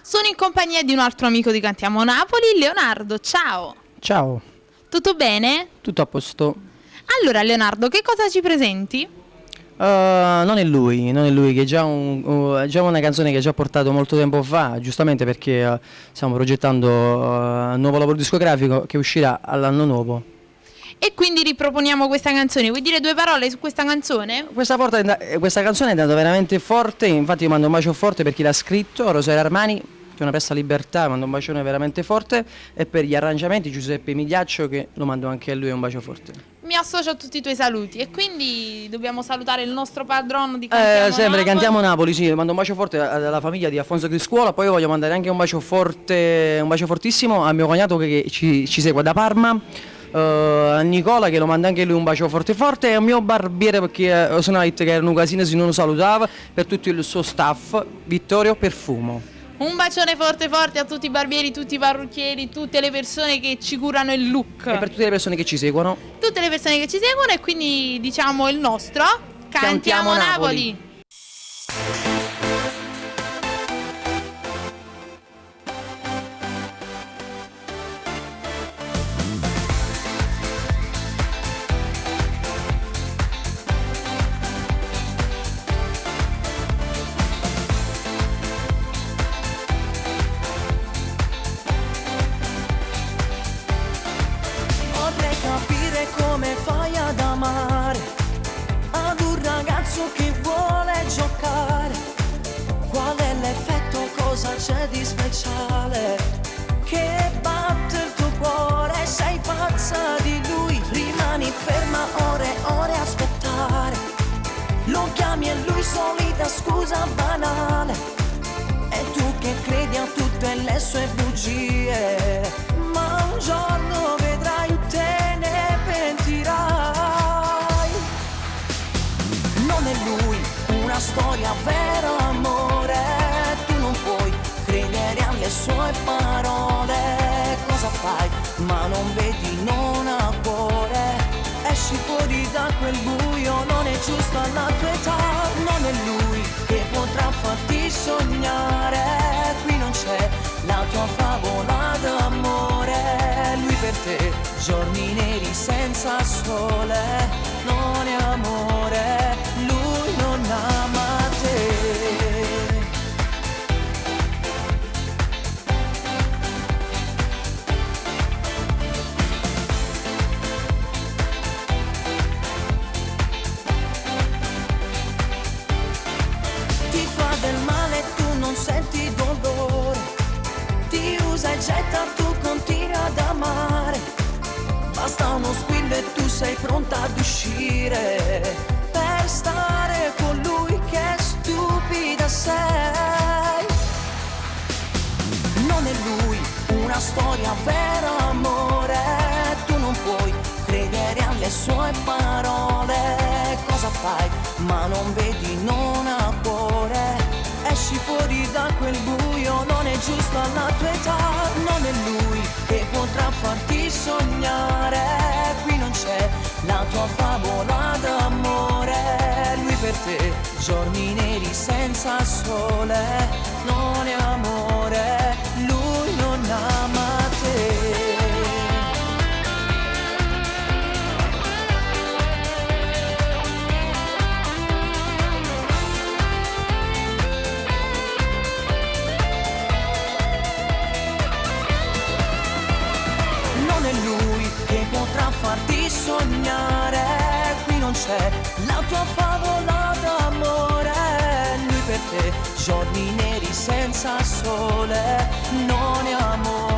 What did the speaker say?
Sono in compagnia di un altro amico di Cantiamo Napoli, Leonardo. Ciao. Ciao, Tutto bene? tutto a posto? Allora Leonardo, che cosa ci presenti? Non è lui, che è già una canzone che ha già portato molto tempo fa, giustamente perché stiamo progettando un nuovo lavoro discografico che uscirà all'anno nuovo. E quindi riproponiamo questa canzone. Vuoi dire due parole su questa canzone? Questa canzone è andata veramente forte, infatti io mando un bacio forte per chi l'ha scritto, Rosario Armani, che è una pesta libertà, mando un bacione veramente forte, e per gli arrangiamenti Giuseppe Migliaccio, che lo mando anche a lui un bacio forte. Mi associo a tutti i tuoi saluti e quindi dobbiamo salutare il nostro padrone di Cantiamo Sempre Napoli. Cantiamo Napoli, sì, mando un bacio forte alla famiglia di Alfonso Criscuola, poi voglio mandare anche un bacio forte, un bacio fortissimo a mio cognato che ci segue da Parma, a Nicola, che lo manda anche lui un bacio forte forte, e al mio barbiere, perché Osonite, che era un casino se non lo salutava, per tutto il suo staff, Vittorio Perfumo. Un bacione forte forte a tutti i barbieri, tutti i parrucchieri, tutte le persone che ci curano il look. E per tutte le persone che ci seguono. Tutte le persone che ci seguono, e quindi diciamo il nostro Cantiamo Napoli. Vorrei capire come fai ad amare ad un ragazzo che vuole giocare. Qual è l'effetto, cosa c'è di speciale che batte il tuo cuore? Sei pazza di lui, rimani ferma ore e ore a aspettare. Lo chiami e lui solita scusa banale, e tu che credi a tutte le sue bugie, ma un giorno vedrai, te ne pentirai. Non è lui una storia vera, amore, tu non puoi credere alle sue parole. Cosa fai? Ma non vedi, non ha cuore. Esci fuori da quel buio, non è giusto alla tua età. Non è lui che potrà farti sognare. Qui non c'è la tua favola d'amore. Lui per te, giorni neri senza sole. Non è amore, lui non ama te. Ti fa del male, tu non senti dolore. Ti usa e getta, tu continui ad amare. Basta uno squillo e tu sei pronta ad uscire per stare con lui, che stupida sei. Non è lui una storia vera, amore, tu non puoi credere alle sue parole. Cosa fai? Ma non vedi, non ha cuore. Esci fuori da quel buio, non è giusto alla tua età. Non è lui che potrà farti sognare. Qui non c'è la tua favola d'amore. Lui per te, giorni neri senza sole. Non è amore, lui non ama te. Non è lui che potrà farti sognare. Qui non c'è la tua favola d'amore. Lui per te, giorni neri senza sole. Non è amore.